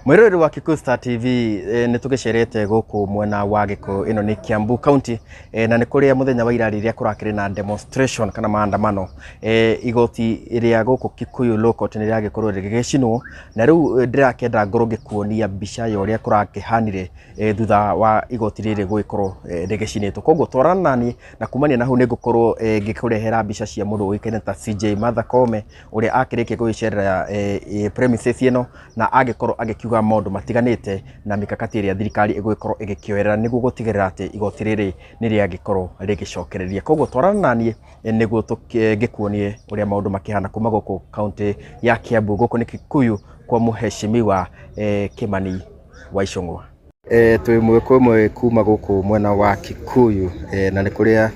Mwirori wa Kikuyu Star TV ni tugicerete guku mwena wa Gikuyu ino ni Kiambu County na ni kuria muthenya wa ira riria kurakiri na demonstration kana maandamano igoti iria guku Kikuyu local ni riria gikorwo rigicinwo na riu ndirakenda ngoro ngikuonia mbica ya uria kurakihanire thutha wa igoti riri guikorwo rigicinitwo koguo twarana nani na kumania na hu ni ngukorwo ngikurehera mbica cia mundu wikaine ta CJ Mathakome uria akirikia guicerera premises ino na agikorwo agikiuga maundu matiganite na mikakati iria thirikari igwikorwo igikioerera niguo gutigirira ati igoti riri ni riagikorwo rigicokereria koguo twarana nani niguo ngikuonie uria maundu makihana kuma guku county ya Kiambu guku ni Kikuyu kwa muheshimiwa Kimani wa Ichung'Wah. Twi mwekwe kuma guku mwena wa Kikuyu na ni kuria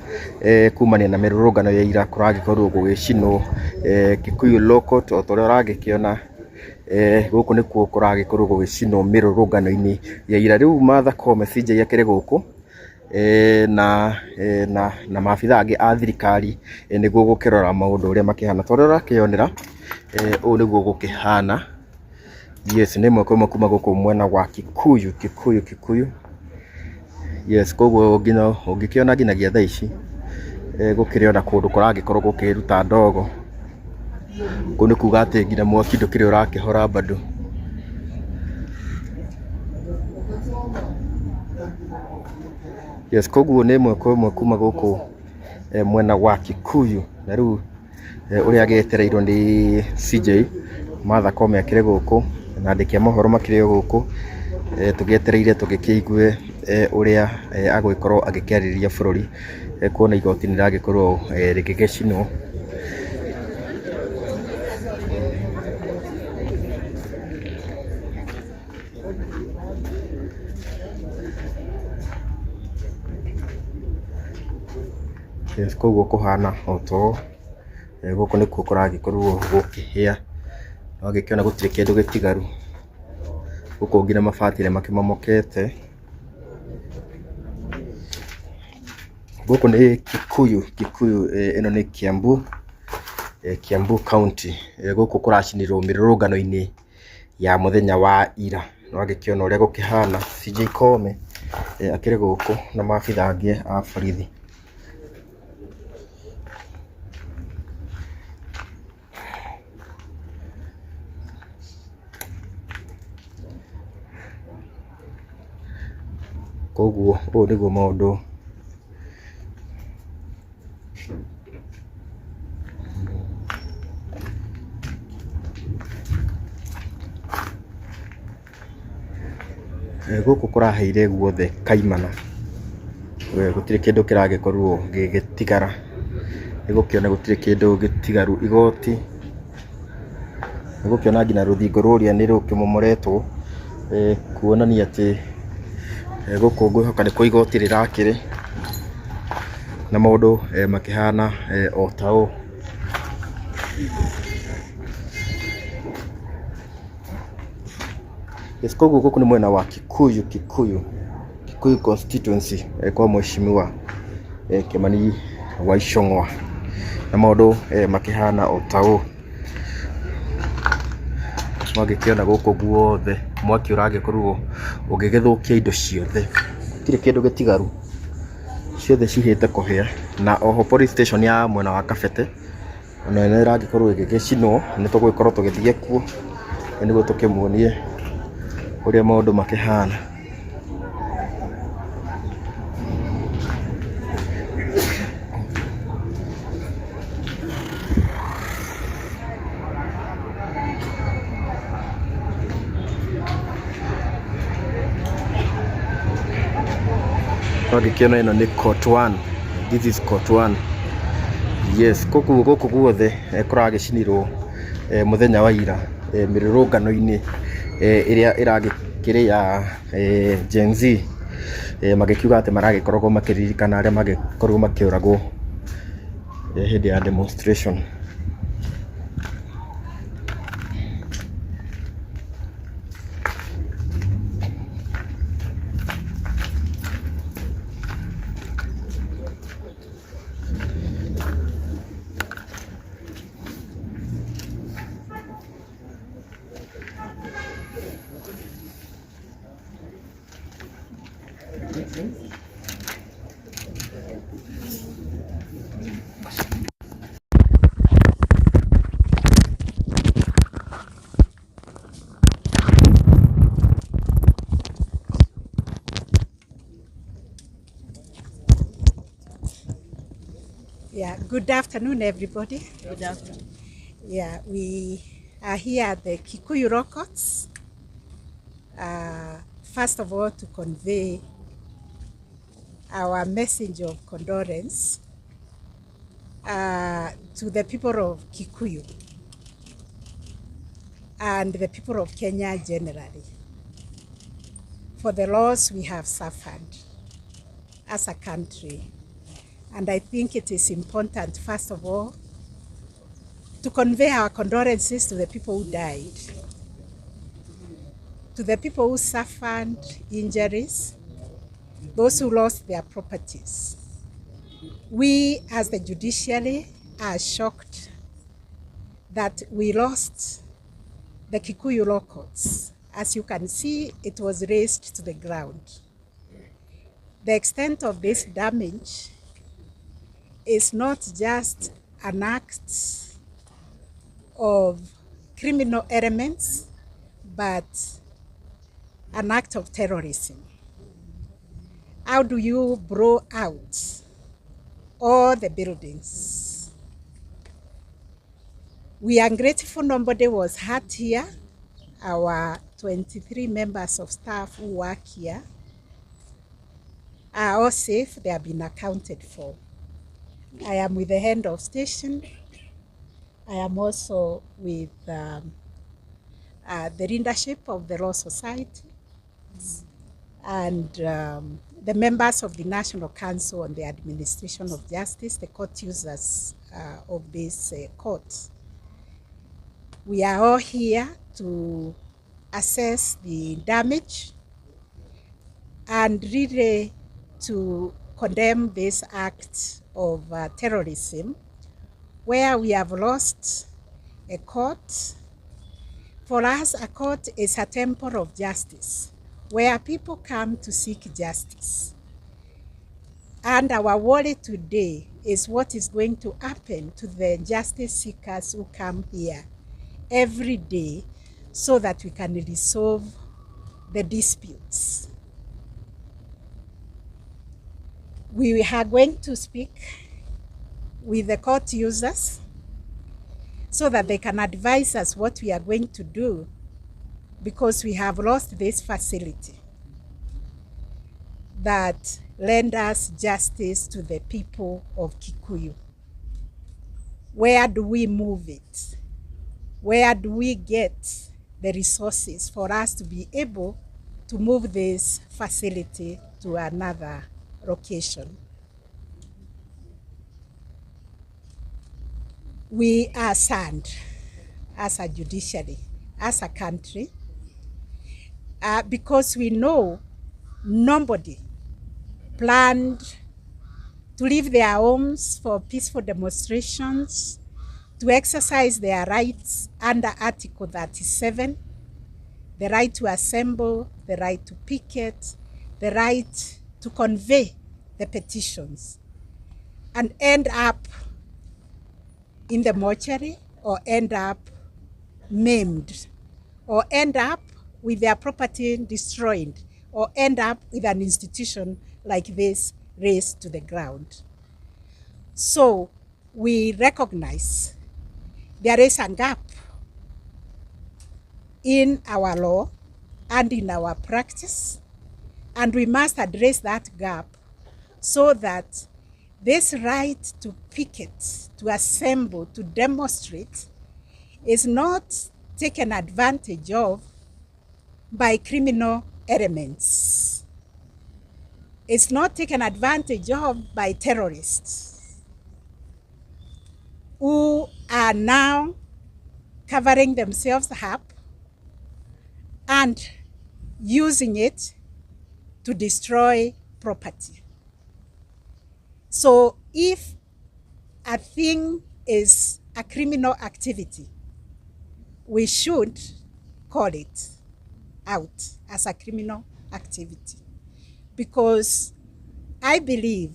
kumania na mirurungano ya ira kuragikorwo gugicinwo Kikuyu local toria uragikiona guku ni kuo kuragikorwo gugicinwo mirurungano-ini ya ira riu Mathakome CJ yakire guku na maabitha angi a thirikari niguo gukirora maundu uria makihana toria urakionera u niguo gukihana. Yes, ni mwekwe kuma guku mwena wa Kikuyu. Yes, koguo ngina ungikiona nginagia thaa ici gukiriona kundu kuragikorwo gukiruta ndogo kuni kuga ati ngina mwaki ndukiri urakihora bado. Yes, koguo ni mwekwe kuma guku mwena wa Kikuyu na riu uria agetereirwo ni CJ Mathakome akire guku na ndikia mohoro makire guku tugietereire tugikiigue uria agwikorwo agikiariria bururi kuona igoti ni ragikorwo rigigicinwo. Yes, koguo kuhana oto guku nikuo kuragikorwo gukihia no gikiona gutire kindu gitigaru guku ngina mabatire makimomokete. Guku ni Kikuyu ino ni Kiambu County guku kuracinirwo mirurungano-ini ya muthenya wa ira no gikiona uria gukihana CJ Kome akire guku na maabitha angi a borithi. Koguo u niguo maundu guku kuraheire guothe kaimana gutire kindu kiragikorwo gigitigara nigukiona gutire kindu gitigaru igoti nigukiona ngina ruthingo ruria ni rukimomoretwo kuonania ati guku ngwihoka ni kwa igoti rirakiri na maundu makihana o tao. Yes, koguo guku ni mwena wa Kikuyu constituency kwa mheshimiwa Kimani wa Ichung'Wah na maundu makihana o tao. Magikiona guku guothe mwaki uragikorwo ugigithukia indo ciothe tire kindu gitigaru ciothe cihite kuhia na oho police station ya mwena wa Kabete ona ina iragikorwo igigicinwo ni tugwikorwo tugithie kuo niguo tukimuonie uria maundu makihana. Wagikiona ino ni court 1. This is court 1. Yes, guku guothe kuragicinirwo muthenya wa ira mirurungano-ini iria iragikiri ya Gen Z magikiuga ati maragikorwo makiririkana aria magikorwo makiuragwo hindi ya demonstration. Yeah, good afternoon, everybody. Good afternoon. Yeah, we are here at the Kikuyu Records. First of all, to convey our message of condolence to the people of Kikuyu and the people of Kenya generally for the loss we have suffered as a country. And I think it is important, first of all, to convey our condolences to the people who died, to the people who suffered injuries, those who lost their properties. We, as the judiciary, are shocked that we lost the Kikuyu law courts. As you can see, it was razed to the ground. The extent of this damage is not just an act of criminal elements, but an act of terrorism. How do you blow out all the buildings? We are grateful nobody was hurt here. Our 23 members of staff who work here are all safe. They have been accounted for. I am with the head of station. I am also with the leadership of the Law Society and the members of the National Council on the Administration of Justice, the court users of this court. We are all here to assess the damage and really to condemn this act of terrorism where we have lost a court. For us, a court is a temple of justice where people come to seek justice. And our worry today is what is going to happen to the justice seekers who come here every day so that we can resolve the disputes. We are going to speak with the court users so that they can advise us what we are going to do because we have lost this facility that lend us justice to the people of Kikuyu. Where do we move it? Where do we get the resources for us to be able to move this facility to another location? We are saddened as a judiciary, as a country, because we know nobody planned to leave their homes for peaceful demonstrations, to exercise their rights under Article 37, the right to assemble, the right to picket, the right to convey the petitions, and end up in the mortuary or end up maimed or end up with their property destroyed or end up with an institution like this razed to the ground. So we recognize there is a gap in our law and in our practice, and we must address that gap so that this right to picket, to assemble, to demonstrate is not taken advantage of by criminal elements. It's not taken advantage of by terrorists who are now covering themselves up and using it to destroy property. So if a thing is a criminal activity, we should call it out as a criminal activity. Because I believe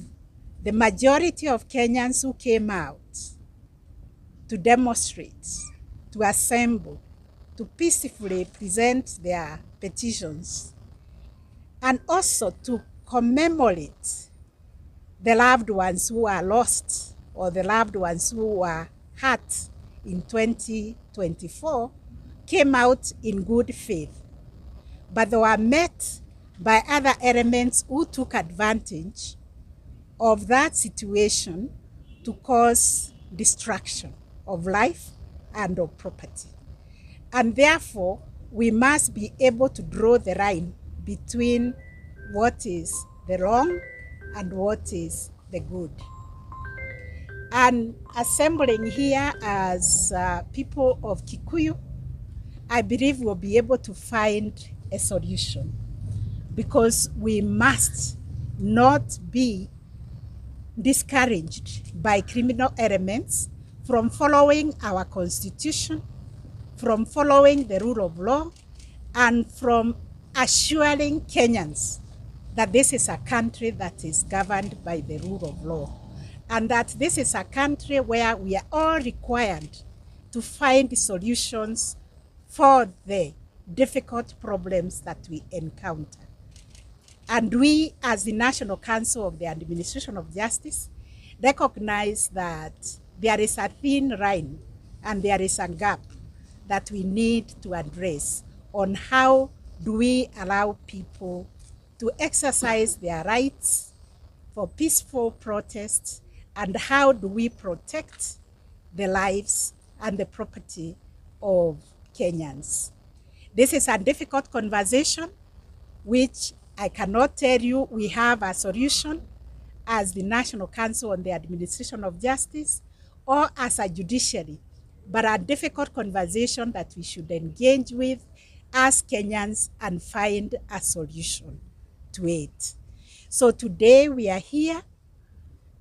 the majority of Kenyans who came out to demonstrate, to assemble, to peacefully present their petitions, and also to commemorate the loved ones who are lost or the loved ones who were hurt in 2024, came out in good faith. But they were met by other elements who took advantage of that situation to cause destruction of life and of property. And therefore, we must be able to draw the line between what is the wrong and what is the good. And assembling here as people of Kikuyu, I believe we'll be able to find a solution, because we must not be discouraged by criminal elements from following our constitution, from following the rule of law, and from assuring Kenyans that this is a country that is governed by the rule of law, and that this is a country where we are all required to find solutions for the difficult problems that we encounter. And we, as the National Council of the Administration of Justice, recognize that there is a thin line and there is a gap that we need to address on how do we allow people to exercise their rights for peaceful protests, and how do we protect the lives and the property of Kenyans. This is a difficult conversation which I cannot tell you we have a solution as the National Council on the Administration of Justice or as a judiciary, but a difficult conversation that we should engage with as Kenyans and find a solution to it. So today we are here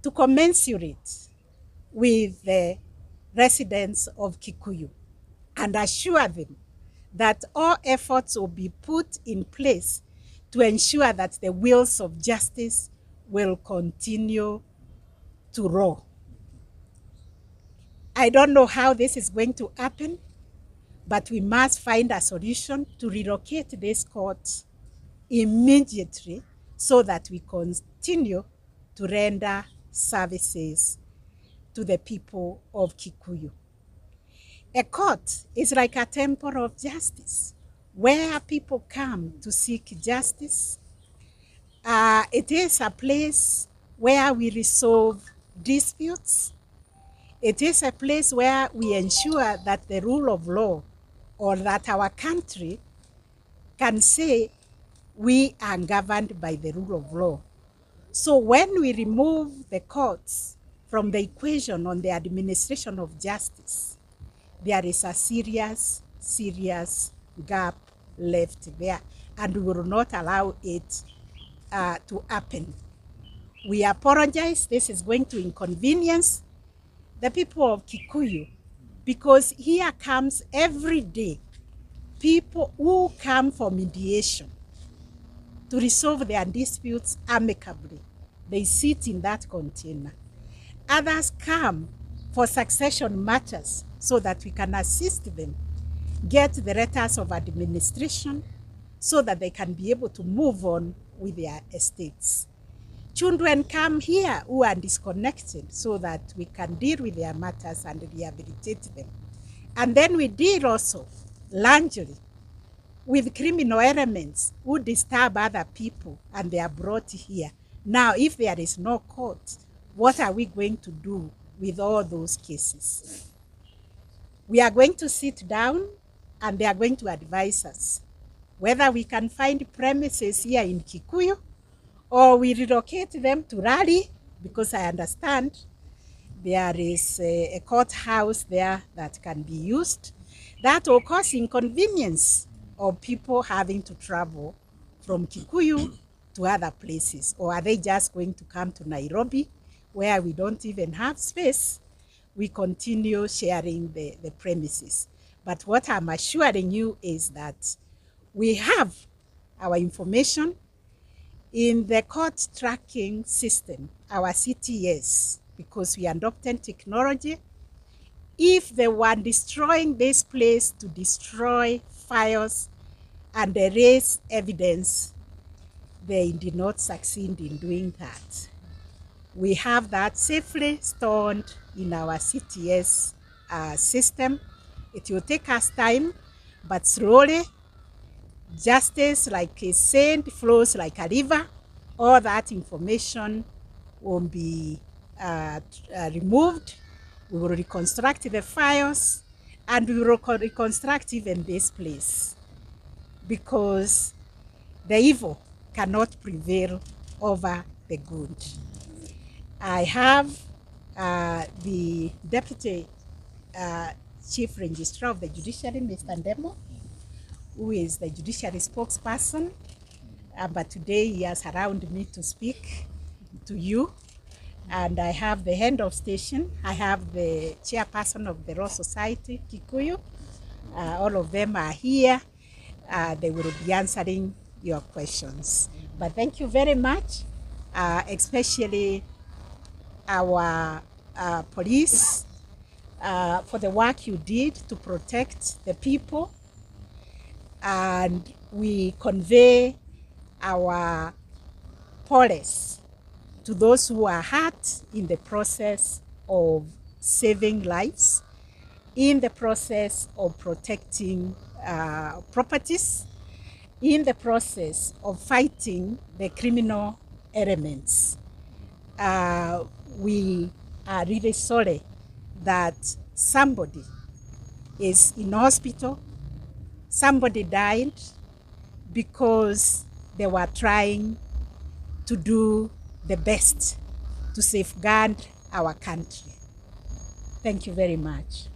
to commensurate with the residents of Kikuyu and assure them that all efforts will be put in place to ensure that the wheels of justice will continue to roll. I don't know how this is going to happen, but we must find a solution to relocate this court immediately so that we continue to render services to the people of Kikuyu. A court is like a temple of justice where people come to seek justice. It is a place where we resolve disputes. It is a place where we ensure that the rule of law, or that our country can say we are governed by the rule of law. So when we remove the courts from the equation on the administration of justice, there is a serious, serious gap left there, and we will not allow it to happen. We apologize. This is going to inconvenience the people of Kikuyu, because here comes every day people who come for mediation to resolve their disputes amicably. They sit in that container. Others come for succession matters so that we can assist them get the letters of administration so that they can be able to move on with their estates. Children come here who are disconnected so that we can deal with their matters and rehabilitate them. And then we deal also largely with criminal elements who disturb other people and they are brought here. Now, if there is no court, what are we going to do with all those cases? We are going to sit down and they are going to advise us whether we can find premises here in Kikuyu or we relocate them to Raleigh, because I understand there is a courthouse there that can be used. That will cause inconvenience of people having to travel from Kikuyu to other places. Or are they just going to come to Nairobi, where we don't even have space? We continue sharing the premises. But what I'm assuring you is that we have our information. In the court tracking system, our CTS, because we adopted technology, if they were destroying this place to destroy files and erase evidence, they did not succeed in doing that. We have that safely stored in our CTS system. It will take us time, but slowly, justice, like a saint, flows like a river. All that information will be removed. We will reconstruct the files, and we will reconstruct even this place, because the evil cannot prevail over the good. I have the Deputy Chief Registrar of the Judiciary, Mr. Ndemo, who is the judiciary spokesperson, but today he has allowed me to speak to you. And I have the head of station, I have the chairperson of the Law Society, Kikuyu. All of them are here. They will be answering your questions. But thank you very much, especially our police, for the work you did to protect the people. And we convey our police to those who are hurt in the process of saving lives, in the process of protecting properties, in the process of fighting the criminal elements. We are really sorry that somebody is in hospital, somebody died because they were trying to do the best to safeguard our country. Thank you very much.